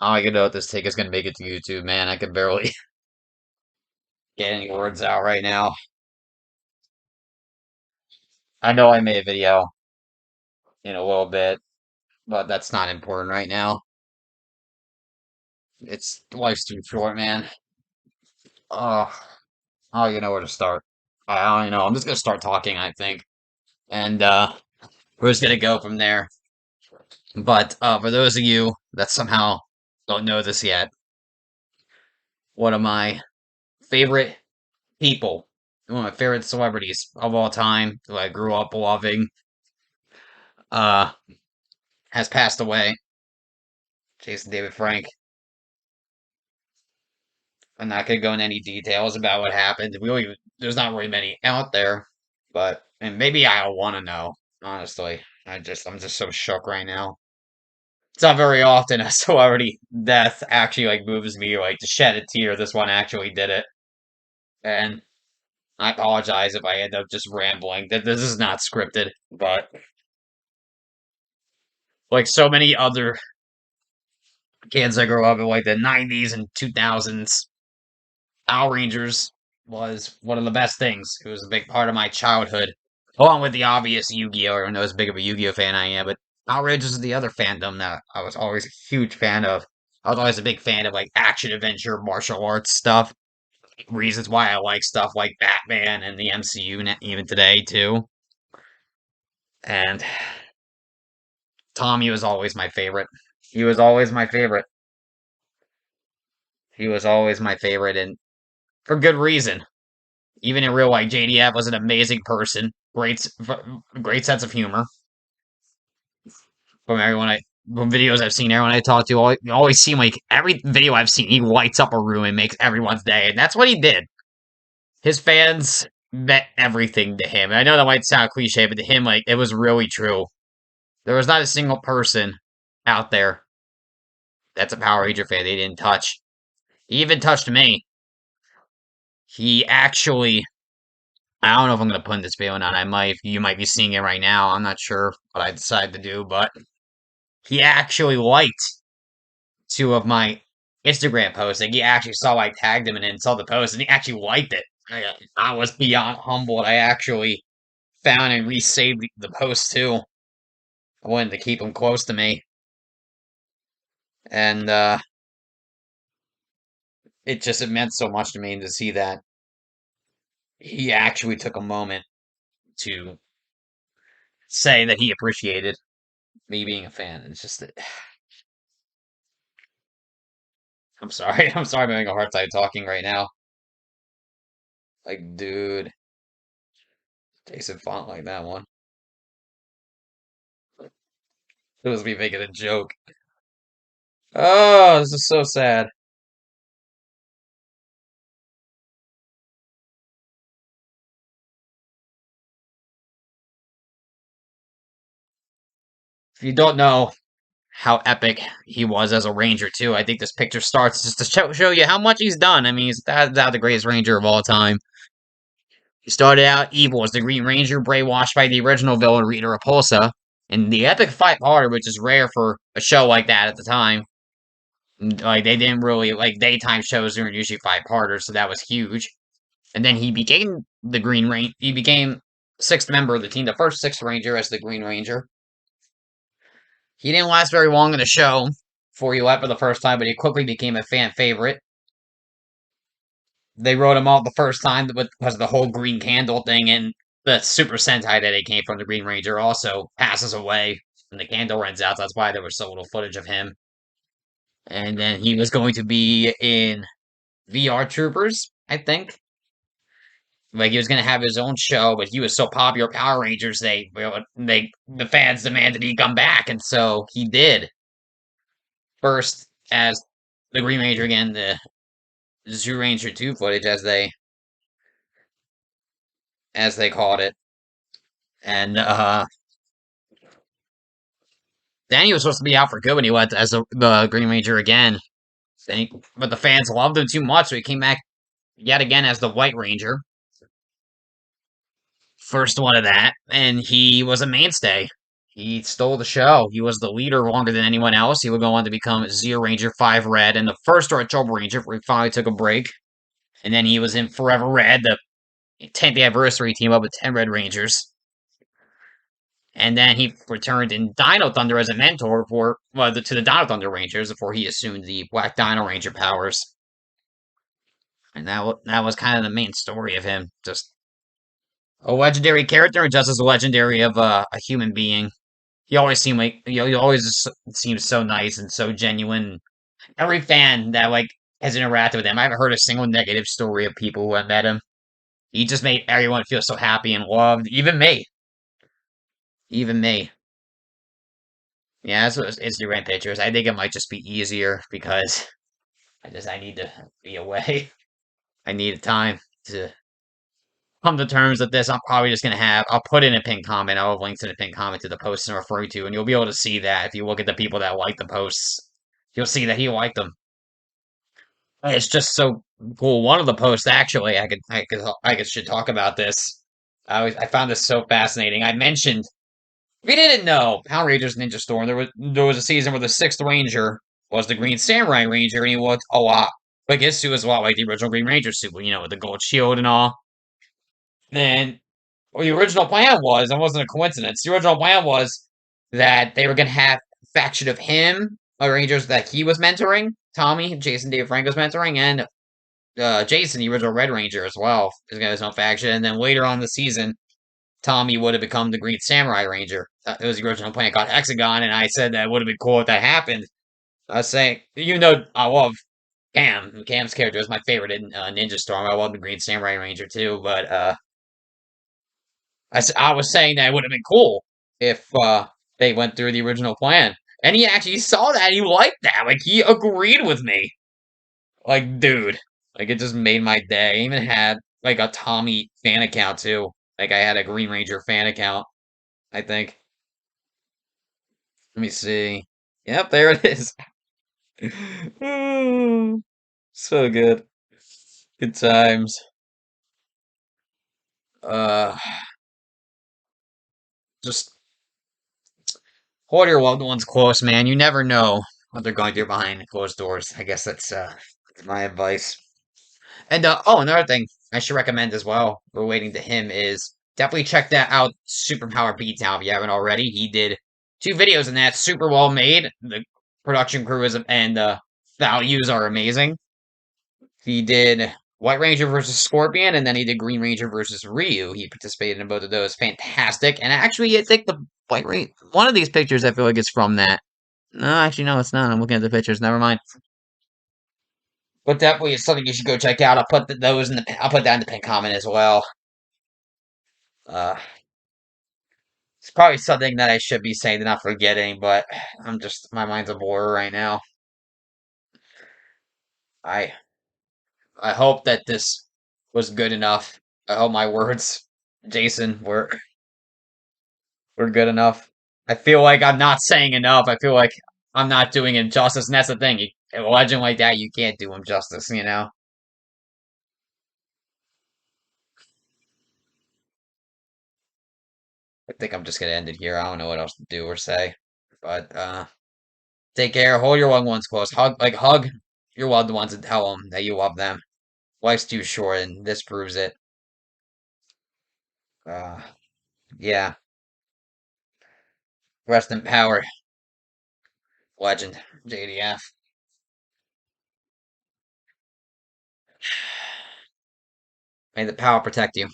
I don't even know if this take is gonna make it to YouTube, man. I can barely get any words out right now. I know I made a video in a little bit, but that's not important right now. It's life's too short, man. Oh, I don't even know where to start. I don't even know. I'm just gonna start talking, I think, and we're just gonna go from there. But for those of you that somehow don't know this yet, one of my favorite people, one of my favorite celebrities of all time, who I grew up loving, uh, has passed away. Jason David Frank. I'm not gonna go into any details about what happened. There's not really many out there, but and maybe I want to know. Honestly, I'm just so shook right now. It's not very often a celebrity death actually like moves me like to shed a tear. This one actually did it, and I apologize if I end up just rambling. That this is not scripted, but like so many other kids I grew up in like the '90s and 2000s, Power Rangers was one of the best things. It was a big part of my childhood, along with the obvious Yu-Gi-Oh! I don't know as big of a Yu-Gi-Oh! Fan I am, but Power Rangers is the other fandom that I was always a huge fan of. I was always a big fan of like action adventure, martial arts stuff. Reasons why I like stuff like Batman and the MCU even today too. And Tommy was always my favorite. He was always my favorite. He was always my favorite, and for good reason. Even in real life, JDF was an amazing person. Great sense of humor. From everyone from videos I've seen, everyone I talk to, always seem like every video I've seen, he lights up a room and makes everyone's day, and that's what he did. His fans meant everything to him. And I know that might sound cliche, but to him, like it was really true. There was not a single person out there that's a Power Ranger fan they didn't touch. He even touched me. He actually I don't know if I'm gonna put this video on. You might be seeing it right now. I'm not sure what I decided to do, but he actually liked two of my Instagram posts. Like he actually saw I tagged him and then saw the post, and he actually liked it. I was beyond humbled. I actually found and resaved the post too. I wanted to keep him close to me, and it meant so much to me to see that he actually took a moment to say that he appreciated me being a fan. It's just that I'm sorry. I'm sorry I'm having a hard time talking right now. Like, dude, Jason font like that one. It was me making a joke. Oh, this is so sad. If you don't know how epic he was as a ranger, too, I think this picture starts just to show you how much he's done. I mean, he's the greatest ranger of all time. He started out evil as the Green Ranger, brainwashed by the original villain Rita Repulsa, in the epic five-parter, which is rare for a show like that at the time. Like they didn't really like daytime shows were usually five-parters, so that was huge. And then he became the Green Ranger. He became sixth member of the team, the first sixth Ranger as the Green Ranger. He didn't last very long in the show before he left for the first time, but he quickly became a fan favorite. They wrote him out the first time because of the whole Green Candle thing, and the Super Sentai that he came from, the Green Ranger, also passes away when the candle runs out. So that's why there was so little footage of him. And then he was going to be in VR Troopers, I think. Like he was gonna have his own show, but he was so popular, Power Rangers, the fans demanded he come back, and so he did. First as the Green Ranger again, the Zoo Ranger 2 footage as they called it. And then he was supposed to be out for good when he went as the Green Ranger again. But the fans loved him too much, so he came back yet again as the White Ranger. First one of that, and he was a mainstay. He stole the show. He was the leader longer than anyone else. He would go on to become Zero Ranger 5 Red and the first Red Trouble Ranger before he finally took a break. And then he was in Forever Red, the 10th anniversary team up with 10 Red Rangers. And then he returned in Dino Thunder as a mentor for to the Dino Thunder Rangers before he assumed the Black Dino Ranger powers. And that was kind of the main story of him. Just a legendary character, just as legendary of a human being. He always seemed like he always just seems so nice and so genuine. Every fan that has interacted with him, I haven't heard a single negative story of people who have met him. He just made everyone feel so happy and loved, even me. Even me. Yeah, that's what Instagram pictures. I think it might just be easier because I need to be away. I need time to come to terms with this. I'm probably just gonna I'll put in a pinned comment. I'll have links in a pinned comment to the posts I'm referring to, and you'll be able to see that if you look at the people that like the posts. You'll see that he liked them. It's just so cool. One of the posts, actually, I should talk about this. I found this so fascinating. I mentioned we didn't know Power Rangers Ninja Storm. There was a season where the sixth Ranger was the Green Samurai Ranger, and he looked a lot like his suit was a lot like the original Green Ranger suit, with the gold shield and all. Then well, the original plan was, it wasn't a coincidence. The original plan was that they were going to have a faction of him, Rangers that he was mentoring, Tommy, Jason David Franco's mentoring, and Jason, the original Red Ranger, as well, is going to have his own faction. And then later on in the season, Tommy would have become the Green Samurai Ranger. It was the original plan called Hexagon, and I said that would have been cool if that happened. I was saying, I love Cam. Cam's character is my favorite in Ninja Storm. I love the Green Samurai Ranger too, but I was saying that it would have been cool if they went through the original plan. And he actually saw that. He liked that. Like, he agreed with me. Like, dude. Like, it just made my day. I even had, like, a Tommy fan account, too. Like, I had a Green Ranger fan account, I think. Let me see. Yep, there it is. So good. Good times. Uh, just hold your loved ones close, man. You never know what they're going through behind closed doors. I guess that's my advice. And another thing I should recommend as well, relating to him, is definitely check that out. Superpower Beatdown if you haven't already. He did 2 videos in that, super well made. The production crew is and the values are amazing. He did White Ranger versus Scorpion, and then he did Green Ranger versus Ryu. He participated in both of those. Fantastic. And actually, I think the White Ranger, one of these pictures, I feel like it's from that. No, actually, no, it's not. I'm looking at the pictures. Never mind. But definitely it's something you should go check out. I'll put those in the. I'll put that in the pin comment as well. Uh, it's probably something that I should be saying and not forgetting, but my mind's a blur right now. I I hope that this was good enough. I hope my words, Jason, were good enough. I feel like I'm not saying enough. I feel like I'm not doing him justice, and that's the thing. A legend like that, you can't do him justice. I think I'm just gonna end it here. I don't know what else to do or say. But take care. Hold your loved ones close. Hug your loved ones and tell them that you love them. Life's too short, and this proves it. Uh, yeah. Rest in power, legend, JDF. May the power protect you.